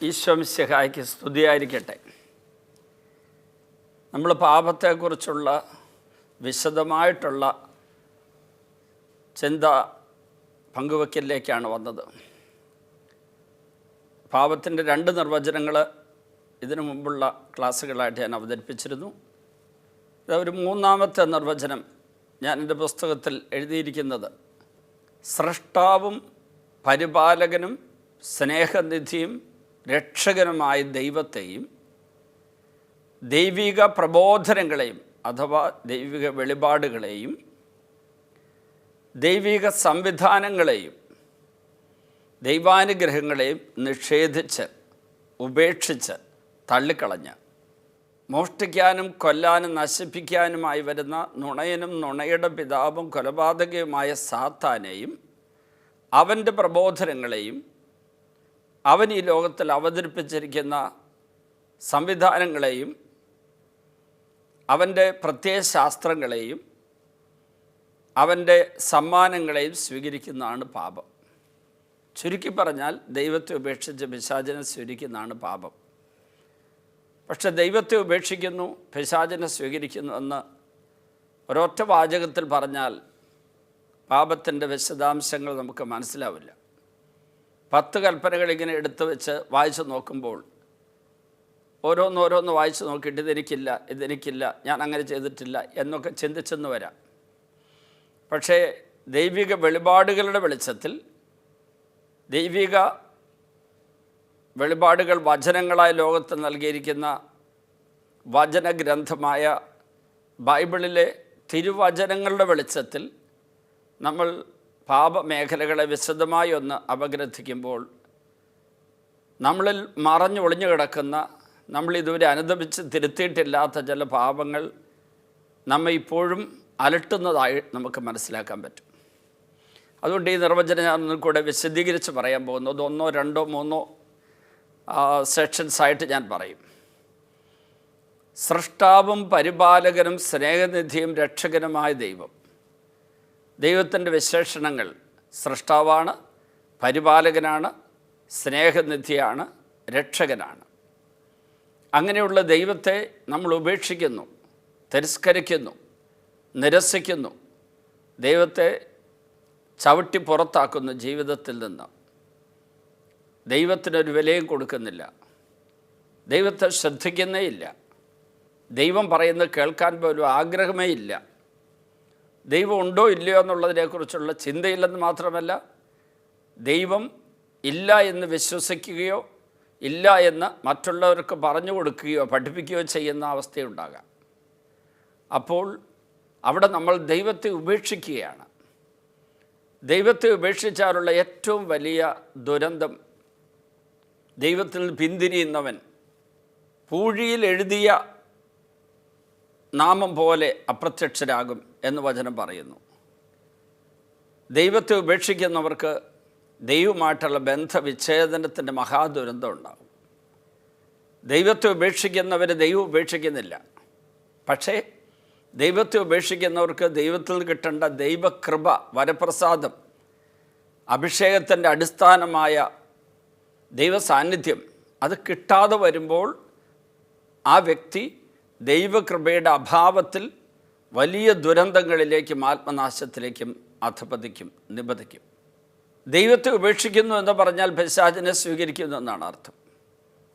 ഈശോ മിശിഹായ്ക്ക് സ്തുതിയായിരിക്കട്ടെ. നമ്മൾ പാപത്തെക്കുറിച്ചുള്ള വിശദമായിട്ടുള്ള ചിന്ത പങ്കുവയ്ക്കലിലേക്കാണ് വന്നത്. പാപത്തിൻ്റെ 2 നിർവചനങ്ങൾ ഇതിനു മുമ്പുള്ള ക്ലാസ്സുകളായിട്ട് ഞാൻ അവതരിപ്പിച്ചിരുന്നു. ഒരു 3ാമത്തെ നിർവചനം ഞാൻ എൻ്റെ പുസ്തകത്തിൽ എഴുതിയിരിക്കുന്നത് സ്രഷ്ടാവും പരിപാലകനും സ്നേഹനിധിയും രക്ഷകനുമായ ദൈവത്തെയും ദൈവിക പ്രബോധനങ്ങളെയും അഥവാ ദൈവിക വെളിപാടുകളെയും ദൈവിക സംവിധാനങ്ങളെയും ദൈവാനുഗ്രഹങ്ങളെയും നിഷേധിച്ച് ഉപേക്ഷിച്ച് തള്ളിക്കളഞ്ഞ് മോഷ്ടിക്കാനും കൊല്ലാനും നശിപ്പിക്കാനുമായി വരുന്ന നുണയനും നുണയുടെ പിതാവും കൊലപാതകയുമായ സാത്താനെയും അവൻ്റെ പ്രബോധനങ്ങളെയും അവൻ ഈ ലോകത്തിൽ അവതരിപ്പിച്ചിരിക്കുന്ന സംവിധാനങ്ങളെയും അവൻ്റെ പ്രത്യയശാസ്ത്രങ്ങളെയും അവൻ്റെ സമ്മാനങ്ങളെയും സ്വീകരിക്കുന്നതാണ് പാപം. ചുരുക്കി പറഞ്ഞാൽ ദൈവത്തെ ഉപേക്ഷിച്ച് പിശാചിനെ സ്വീകരിക്കുന്നതാണ് പാപം. പക്ഷെ ദൈവത്തെ ഉപേക്ഷിക്കുന്നു, പിശാചിനെ സ്വീകരിക്കുന്നു എന്ന് ഒരൊറ്റ വാചകത്തിൽ പറഞ്ഞാൽ പാപത്തിൻ്റെ വിശദാംശങ്ങൾ നമുക്ക് മനസ്സിലാവില്ല. 10 കൽപ്പനകൾ ഇങ്ങനെ എടുത്തു വെച്ച് വായിച്ചു നോക്കുമ്പോൾ ഓരോന്ന് വായിച്ചു നോക്കിയിട്ട് ഇതെനിക്കില്ല, ഞാൻ അങ്ങനെ ചെയ്തിട്ടില്ല എന്നൊക്കെ ചിന്തിച്ചെന്ന് വരാം. പക്ഷേ ദൈവിക വെളിപാടുകളുടെ വെളിച്ചത്തിൽ ദൈവിക വെളിപാടുകൾ വചനങ്ങളായി ലോകത്ത് നൽകിയിരിക്കുന്ന വചനഗ്രന്ഥമായ ബൈബിളിലെ തിരുവചനങ്ങളുടെ വെളിച്ചത്തിൽ നമ്മൾ പാപമേഖലകളെ വിശദമായി ഒന്ന് അപഗ്രഥിക്കുമ്പോൾ നമ്മളിൽ മറഞ്ഞൊളിഞ്ഞു കിടക്കുന്ന, നമ്മളിതുവരെ അനുദപിച്ച് തിരുത്തിയിട്ടില്ലാത്ത ചില പാപങ്ങൾ നമ്മെ ഇപ്പോഴും അലട്ടുന്നതായി നമുക്ക് മനസ്സിലാക്കാൻ പറ്റും. അതുകൊണ്ട് ഈ നിർവചനം ഞാൻ ഒന്നും കൂടെ വിശദീകരിച്ച് പറയാൻ പോകുന്നത് 1, 2, 3 സെക്ഷൻസായിട്ട് ഞാൻ പറയും. സൃഷ്ടാവും പരിപാലകനും സ്നേഹനിധിയും രക്ഷകനുമായ ദൈവം. ദൈവത്തിൻ്റെ വിശേഷണങ്ങൾ സൃഷ്ടാവാണ്, പരിപാലകനാണ്, സ്നേഹനിധിയാണ്, രക്ഷകനാണ്. അങ്ങനെയുള്ള ദൈവത്തെ നമ്മൾ ഉപേക്ഷിക്കുന്നു, തിരസ്കരിക്കുന്നു, നിരസിക്കുന്നു, ദൈവത്തെ ചവിട്ടി പുറത്താക്കുന്നു ജീവിതത്തിൽ നിന്ന്. ദൈവത്തിനൊരു വിലയും കൊടുക്കുന്നില്ല, ദൈവത്തെ ശ്രദ്ധിക്കുന്നേ ഇല്ല, ദൈവം പറയുന്നത് കേൾക്കാൻ പോലും ആഗ്രഹമേ ഇല്ല. ദൈവം ഉണ്ടോ ഇല്ലയോ എന്നുള്ളതിനെക്കുറിച്ചുള്ള ചിന്തയില്ലെന്ന് മാത്രമല്ല, ദൈവം ഇല്ല എന്ന് വിശ്വസിക്കുകയോ ഇല്ല എന്ന് മറ്റുള്ളവർക്ക് പറഞ്ഞു കൊടുക്കുകയോ പഠിപ്പിക്കുകയോ ചെയ്യുന്ന അവസ്ഥയുണ്ടാകാം. അപ്പോൾ അവിടെ നമ്മൾ ദൈവത്തെ ഉപേക്ഷിക്കുകയാണ്. ദൈവത്തെ ഉപേക്ഷിച്ചാലുള്ള ഏറ്റവും വലിയ ദുരന്തം, ദൈവത്തിൽ നിന്ന് പിന്തിരിയുന്നവൻ പൂഴിയിൽ എഴുതിയ നാമം പോലെ അപ്രത്യക്ഷരാകും എന്ന് വചനം പറയുന്നു. ദൈവത്തെ ഉപേക്ഷിക്കുന്നവർക്ക് ദൈവമായിട്ടുള്ള ബന്ധവിച്ഛേദനത്തിൻ്റെ മഹാദുരന്തം ഉണ്ടാകും. ദൈവത്തെ ഉപേക്ഷിക്കുന്നവർ ദൈവം ഉപേക്ഷിക്കുന്നില്ല. പക്ഷേ ദൈവത്തെ ഉപേക്ഷിക്കുന്നവർക്ക് ദൈവത്തിൽ നിന്ന് കിട്ടേണ്ട ദൈവകൃപ, വരപ്രസാദം, അഭിഷേകത്തിൻ്റെ അടിസ്ഥാനമായ ദൈവസാന്നിധ്യം അത് കിട്ടാതെ വരുമ്പോൾ ആ വ്യക്തി ദൈവകൃപയുടെ അഭാവത്തിൽ വലിയ ദുരന്തങ്ങളിലേക്കും ആത്മനാശത്തിലേക്കും അധപതിക്കും, നിബദിക്കും. ദൈവത്തെ ഉപേക്ഷിക്കുന്നു എന്ന് പറഞ്ഞാൽ പിശാചിനെ സ്വീകരിക്കുന്നു എന്നാണ് അർത്ഥം.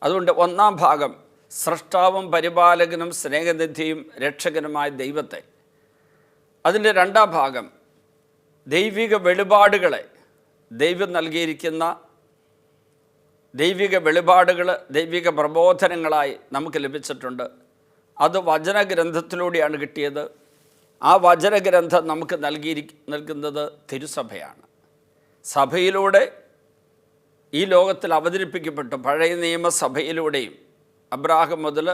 അതുകൊണ്ട് 1ാം ഭാഗം സൃഷ്ടാവും പരിപാലകനും സ്നേഹനിധിയും രക്ഷകനുമായ ദൈവത്തെ. അതിൻ്റെ 2ാം ഭാഗം ദൈവിക വെളിപാടുകളെ, ദൈവം നൽകിയിരിക്കുന്ന ദൈവിക വെളിപാടുകൾ ദൈവിക പ്രബോധനങ്ങളായി നമുക്ക് ലഭിച്ചിട്ടുണ്ട്. അത് വചനഗ്രന്ഥത്തിലൂടെയാണ് കിട്ടിയത്. ആ വചനഗ്രന്ഥം നമുക്ക് നൽകുന്നത് തിരുസഭയാണ്. സഭയിലൂടെ ഈ ലോകത്തിൽ അവതരിപ്പിക്കപ്പെട്ടു. പഴയ നിയമസഭയിലൂടെയും അബ്രാഹാം മുതൽ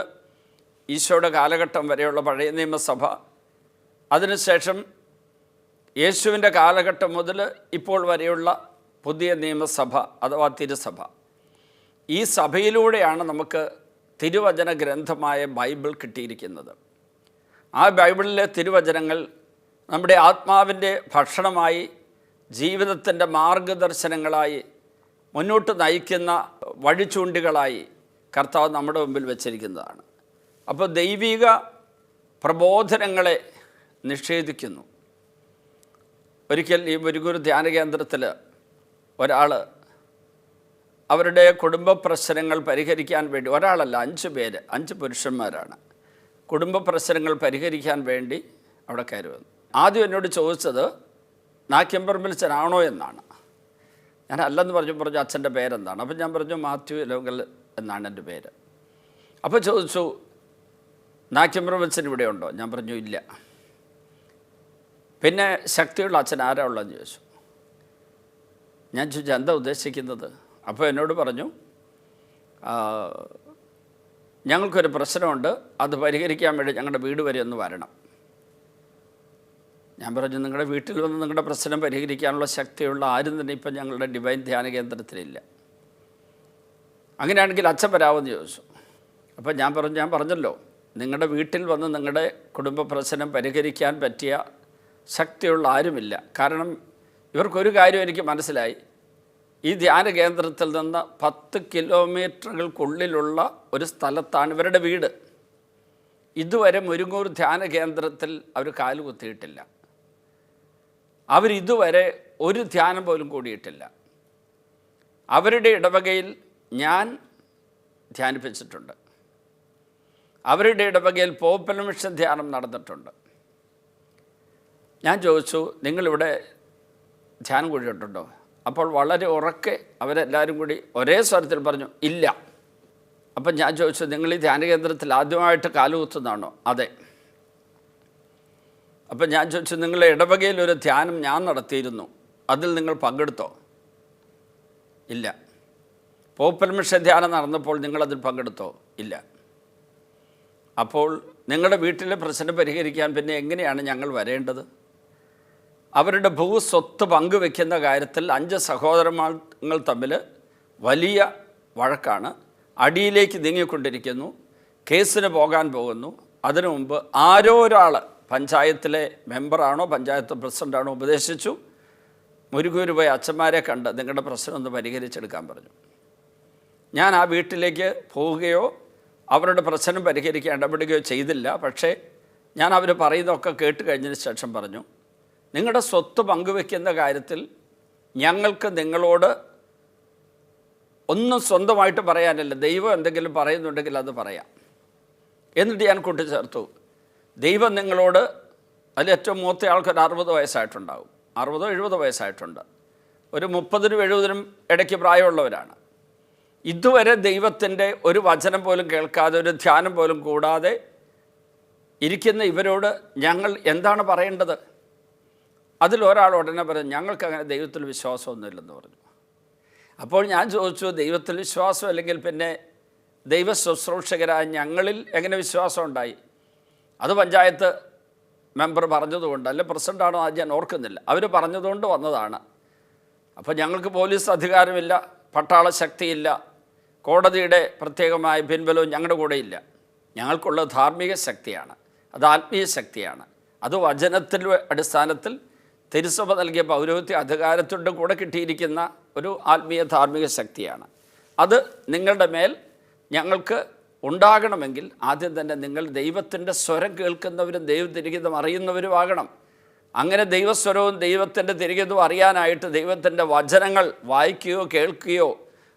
ഈശോയുടെ കാലഘട്ടം വരെയുള്ള പഴയ നിയമസഭ, അതിനുശേഷം യേശുവിൻ്റെ കാലഘട്ടം മുതൽ ഇപ്പോൾ വരെയുള്ള പുതിയ നിയമസഭ അഥവാ തിരുസഭ. ഈ സഭയിലൂടെയാണ് നമുക്ക് തിരുവചന ഗ്രന്ഥമായ ബൈബിൾ കിട്ടിയിരിക്കുന്നത്. ആ ബൈബിളിലെ തിരുവചനങ്ങൾ നമ്മുടെ ആത്മാവിൻ്റെ ഭക്ഷണമായി, ജീവിതത്തിൻ്റെ മാർഗദർശനങ്ങളായി, മുന്നോട്ട് നയിക്കുന്ന വഴിചൂണ്ടികളായി കർത്താവ് നമ്മുടെ മുമ്പിൽ വച്ചിരിക്കുന്നതാണ്. അപ്പോൾ ദൈവിക പ്രബോധനങ്ങളെ നിഷേധിക്കുന്നു. ഒരിക്കൽ ഈ മുരുകൂർ ധ്യാന കേന്ദ്രത്തിൽ ഒരാൾ അവരുടെ കുടുംബ പ്രശ്നങ്ങൾ പരിഹരിക്കാൻ വേണ്ടി, ഒരാളല്ല 5 പേര്, 5 പുരുഷന്മാരാണ്, കുടുംബ പ്രശ്നങ്ങൾ പരിഹരിക്കാൻ വേണ്ടി അവിടെ കയറി വന്നു. ആദ്യം എന്നോട് ചോദിച്ചത് നാക്യമ്പറമ്പിലച്ഛനാണോ എന്നാണ്. ഞാൻ അല്ലെന്ന് പറഞ്ഞു അച്ഛൻ്റെ പേരെന്താണ്? അപ്പം ഞാൻ പറഞ്ഞു മാത്യു ഇലവുങ്കൽ എന്നാണ് എൻ്റെ പേര്. അപ്പോൾ ചോദിച്ചു നാക്യമ്പറമ്പിലച്ഛൻ ഇവിടെ ഉണ്ടോ? ഞാൻ പറഞ്ഞു ഇല്ല. പിന്നെ ശക്തിയുള്ള അച്ഛൻ ആരാ ഉള്ളതെന്ന് ചോദിച്ചു. ഞാൻ ചോദിച്ചു എന്താ ഉദ്ദേശിക്കുന്നത്? അപ്പോൾ എന്നോട് പറഞ്ഞു ഞങ്ങൾക്കൊരു പ്രശ്നമുണ്ട്, അത് പരിഹരിക്കാൻ വേണ്ടി ഞങ്ങളുടെ വീട് വരെ ഒന്ന് വരണം. ഞാൻ പറഞ്ഞു നിങ്ങളുടെ വീട്ടിൽ വന്ന് നിങ്ങളുടെ പ്രശ്നം പരിഹരിക്കാനുള്ള ശക്തിയുള്ള ആരും തന്നെ ഇപ്പം ഞങ്ങളുടെ ഡിവൈൻ ധ്യാന കേന്ദ്രത്തിലില്ല. അങ്ങനെയാണെങ്കിൽ അച്ഛൻ വരാമെന്ന് ചോദിച്ചു. അപ്പോൾ ഞാൻ പറഞ്ഞല്ലോ നിങ്ങളുടെ വീട്ടിൽ വന്ന് നിങ്ങളുടെ കുടുംബ പ്രശ്നം പരിഹരിക്കാൻ പറ്റിയ ശക്തിയുള്ള ആരുമില്ല. കാരണം ഇവർക്കൊരു കാര്യം എനിക്ക് മനസ്സിലായി, ഈ ധ്യാന കേന്ദ്രത്തിൽ നിന്ന് 10 കിലോമീറ്ററുകൾക്കുള്ളിലുള്ള ഒരു സ്ഥലത്താണ് ഇവരുടെ വീട്. ഇതുവരെ മുരുങ്ങൂർ ധ്യാന കേന്ദ്രത്തിൽ അവർ കാലുകുത്തിയിട്ടില്ല. അവരിതുവരെ ഒരു ധ്യാനം പോലും കൂടിയിട്ടില്ല. അവരുടെ ഇടവകയിൽ ഞാൻ ധ്യാനിപ്പിച്ചിട്ടുണ്ട്. അവരുടെ ഇടവകയിൽ പോപ്പൽ മിഷൻ ധ്യാനം നടന്നിട്ടുണ്ട്. ഞാൻ ചോദിച്ചു നിങ്ങളിവിടെ ധ്യാനം കൂടിയിട്ടുണ്ടോ? അപ്പോൾ വളരെ ഉറക്കെ അവരെല്ലാവരും കൂടി ഒരേ സ്വരത്തിൽ പറഞ്ഞു ഇല്ല. അപ്പം ഞാൻ ചോദിച്ചു നിങ്ങൾ ഈ ധ്യാന കേന്ദ്രത്തിൽ ആദ്യമായിട്ട് കാലുകുത്തുന്നതാണോ? അതെ. അപ്പം ഞാൻ ചോദിച്ചു നിങ്ങളുടെ ഇടവകയിൽ ഒരു ധ്യാനം ഞാൻ നടത്തിയിരുന്നു, അതിൽ നിങ്ങൾ പങ്കെടുത്തോ? ഇല്ല. പോപ്പൽ മിഷൻ ധ്യാനം നടന്നപ്പോൾ നിങ്ങളതിൽ പങ്കെടുത്തോ? ഇല്ല. അപ്പോൾ നിങ്ങളുടെ വീട്ടിലെ പ്രശ്നം പരിഹരിക്കാൻ പിന്നെ എങ്ങനെയാണ് ഞങ്ങൾ വരേണ്ടത്? അവരുടെ ഭൂസ്വത്ത് പങ്കുവെക്കുന്ന കാര്യത്തിൽ 5 സഹോദരന്മാർ തമ്മിൽ വലിയ വഴക്കാണ്. അടിയിലേക്ക് നീങ്ങിക്കൊണ്ടിരിക്കുന്നു. കേസിന് പോകാൻ പോകുന്നു. അതിനു മുമ്പ് ആരോ ഒരാൾ, പഞ്ചായത്തിലെ മെമ്പറാണോ പഞ്ചായത്ത് പ്രസിഡൻ്റാണോ, ഉപദേശിച്ചു മുരുകൂർ പോയി അച്ഛന്മാരെ കണ്ട് നിങ്ങളുടെ പ്രശ്നം ഒന്ന് പരിഹരിച്ചെടുക്കാൻ പറഞ്ഞു. ഞാൻ ആ വീട്ടിലേക്ക് പോവുകയോ അവരുടെ പ്രശ്നം പരിഹരിക്കാൻ ഇടപെടുകയോ ചെയ്തില്ല. പക്ഷേ ഞാൻ അവർ പറയുന്നതൊക്കെ കേട്ട് കഴിഞ്ഞതിന് ശേഷം പറഞ്ഞു നിങ്ങളുടെ സ്വത്ത് പങ്കുവെക്കുന്ന കാര്യത്തിൽ ഞങ്ങൾക്ക് നിങ്ങളോട് ഒന്നും സ്വന്തമായിട്ട് പറയാനില്ല. ദൈവം എന്തെങ്കിലും പറയുന്നുണ്ടെങ്കിൽ അത് പറയാം. എന്നിട്ട് ഞാൻ കൂട്ടിച്ചേർത്തു ദൈവം നിങ്ങളോട്, അതിൽ ഏറ്റവും മൂത്ത ആൾക്കൊരു 60 വയസ്സായിട്ടുണ്ടാകും, 60-70 വയസ്സായിട്ടുണ്ട്, ഒരു 30-70 ഇടയ്ക്ക് പ്രായമുള്ളവരാണ്. ഇതുവരെ ദൈവത്തിൻ്റെ ഒരു വചനം പോലും കേൾക്കാതെ ഒരു ധ്യാനം പോലും കൂടാതെ ഇരിക്കുന്ന ഇവരോട് ഞങ്ങൾ എന്താണ് പറയേണ്ടത്? അതിലൊരാൾ ഉടനെ പറഞ്ഞു ഞങ്ങൾക്ക് അങ്ങനെ ദൈവത്തിൽ വിശ്വാസമൊന്നുമില്ലെന്ന് പറഞ്ഞു. അപ്പോൾ ഞാൻ ചോദിച്ചു ദൈവത്തിൽ വിശ്വാസം അല്ലെങ്കിൽ പിന്നെ ദൈവ ശുശ്രൂഷകരായ ഞങ്ങളിൽ എങ്ങനെ വിശ്വാസം ഉണ്ടായി? അത് പഞ്ചായത്ത് മെമ്പർ പറഞ്ഞതുകൊണ്ട്, അല്ലെ പ്രസിഡൻ്റാണോ അത് ഞാൻ ഓർക്കുന്നില്ല, അവർ പറഞ്ഞതുകൊണ്ട് വന്നതാണ്. അപ്പോൾ ഞങ്ങൾക്ക് പോലീസ് അധികാരമില്ല, പട്ടാള ശക്തിയില്ല, കോടതിയുടെ പ്രത്യേകമായ പിൻബലവും ഞങ്ങളുടെ കൂടെയില്ല. ഞങ്ങൾക്കുള്ള ധാർമ്മിക ശക്തിയാണ്, അത് ആത്മീയ ശക്തിയാണ്, അത് വചനത്തിൻ്റെ അടിസ്ഥാനത്തിൽ തിരുസഭ നൽകിയ പൗരോഹിത്യ അധികാരത്തിൻ്റെ കൂടെ കിട്ടിയിരിക്കുന്ന ഒരു ആത്മീയ ധാർമ്മിക ശക്തിയാണ്. അത് നിങ്ങളുടെ മേൽ ഞങ്ങൾക്ക് ഉണ്ടാകണമെങ്കിൽ ആദ്യം തന്നെ നിങ്ങൾ ദൈവത്തിൻ്റെ സ്വരം കേൾക്കുന്നവരും ദൈവം തിരികെതും അറിയുന്നവരുമാകണം. അങ്ങനെ ദൈവസ്വരവും ദൈവത്തിൻ്റെ തിരികെതും അറിയാനായിട്ട് ദൈവത്തിൻ്റെ വചനങ്ങൾ വായിക്കുകയോ കേൾക്കുകയോ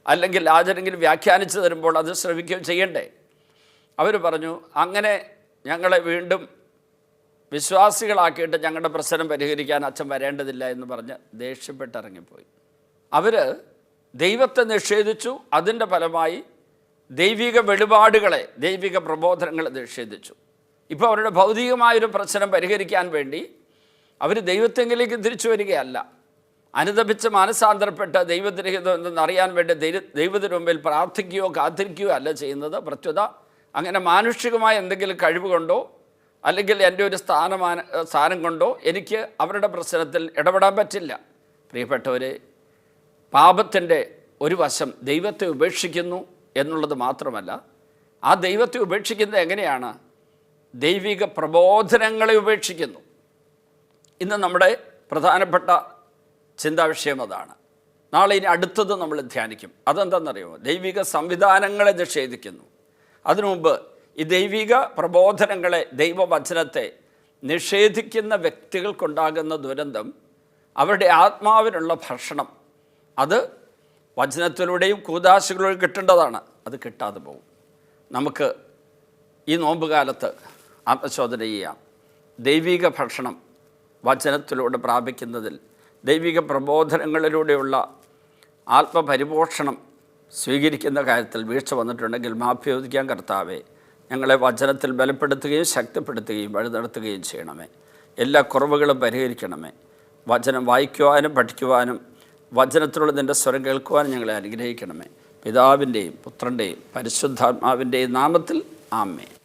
അല്ലെങ്കിൽ ആചരെങ്കിലും വ്യാഖ്യാനിച്ചു തരുമ്പോൾ അത് ശ്രവിക്കുകയോ ചെയ്യണ്ടേ? അവർ പറഞ്ഞു അങ്ങനെ ഞങ്ങളെ വീണ്ടും വിശ്വാസികളാക്കിയിട്ട് ഞങ്ങളുടെ പ്രശ്നം പരിഹരിക്കാൻ അച്ഛൻ വരേണ്ടതില്ല എന്ന് പറഞ്ഞ് ദേഷ്യപ്പെട്ടിറങ്ങിപ്പോയി. അവർ ദൈവത്തെ നിഷേധിച്ചു. അതിൻ്റെ ഫലമായി ദൈവിക വെളിപാടുകളെ, ദൈവിക പ്രബോധനങ്ങളെ നിഷേധിച്ചു. ഇപ്പോൾ അവരുടെ ഭൗതികമായൊരു പ്രശ്നം പരിഹരിക്കാൻ വേണ്ടി അവർ ദൈവത്തെങ്കിലേക്ക് തിരിച്ചു വരികയല്ല, അനുതപിച്ച് മാനസാന്തരപ്പെട്ട് ദൈവത്തിലേക്ക് എന്തെന്നറിയാൻ വേണ്ടി ദൈവത്തിന് മുമ്പിൽ പ്രാർത്ഥിക്കുകയോ കാത്തിരിക്കുകയോ അല്ല ചെയ്യുന്നത്. പ്രത്യുത അങ്ങനെ മാനുഷികമായ എന്തെങ്കിലും കഴിവ് കൊണ്ടോ അല്ലെങ്കിൽ എൻ്റെ ഒരു സ്ഥാനം കൊണ്ടോ എനിക്ക് അവരുടെ പ്രശ്നത്തിൽ ഇടപെടാൻ പറ്റില്ല. പ്രിയപ്പെട്ടവരെ, പാപത്തിൻ്റെ ഒരു വശം ദൈവത്തെ ഉപേക്ഷിക്കുന്നു എന്നുള്ളത് മാത്രമല്ല, ആ ദൈവത്തെ ഉപേക്ഷിക്കുന്നത് എങ്ങനെയാണ്? ദൈവിക പ്രബോധനങ്ങളെ ഉപേക്ഷിക്കുന്നു. ഇന്ന് നമ്മുടെ പ്രധാനപ്പെട്ട ചിന്താവിഷയം അതാണ്. നാളെ ഇനി അടുത്തത് നമ്മൾ ധ്യാനിക്കും. അതെന്താണെന്നറിയുമോ? ദൈവിക സംവിധാനങ്ങളെ നിഷേധിക്കുന്നു. അതിനു മുമ്പ് ഈ ദൈവിക പ്രബോധനങ്ങളെ, ദൈവവചനത്തെ നിഷേധിക്കുന്ന വ്യക്തികൾക്കുണ്ടാകുന്ന ദുരന്തം, അവരുടെ ആത്മാവിനുള്ള ഭക്ഷണം അത് വചനത്തിലൂടെയും കൂദാശകളിലൂടെയും കിട്ടേണ്ടതാണ്. അത് കിട്ടാതെ പോകും. നമുക്ക് ഈ നോമ്പ് കാലത്ത് ആത്മശോധന ചെയ്യാം. ദൈവിക ഭക്ഷണം വചനത്തിലൂടെ പ്രാപിക്കുന്നതിൽ, ദൈവിക പ്രബോധനങ്ങളിലൂടെയുള്ള ആത്മപരിപോഷണം സ്വീകരിക്കുന്ന കാര്യത്തിൽ വീഴ്ച വന്നിട്ടുണ്ടെങ്കിൽ മാപ്പ് ചോദിക്കാൻ. കർത്താവേ, ഞങ്ങളെ വചനത്തിൽ ബലപ്പെടുത്തുകയും ശക്തിപ്പെടുത്തുകയും വഴി നടത്തുകയും ചെയ്യണമേ. എല്ലാ കുറവുകളും പരിഹരിക്കണമേ. വചനം വായിക്കുവാനും പഠിക്കുവാനും വചനത്തിലുള്ള നിൻ്റെ സ്വരം കേൾക്കുവാനും ഞങ്ങളെ അനുഗ്രഹിക്കണമേ. പിതാവിൻ്റെയും പുത്രൻ്റെയും പരിശുദ്ധാത്മാവിൻ്റെയും നാമത്തിൽ ആമേൻ.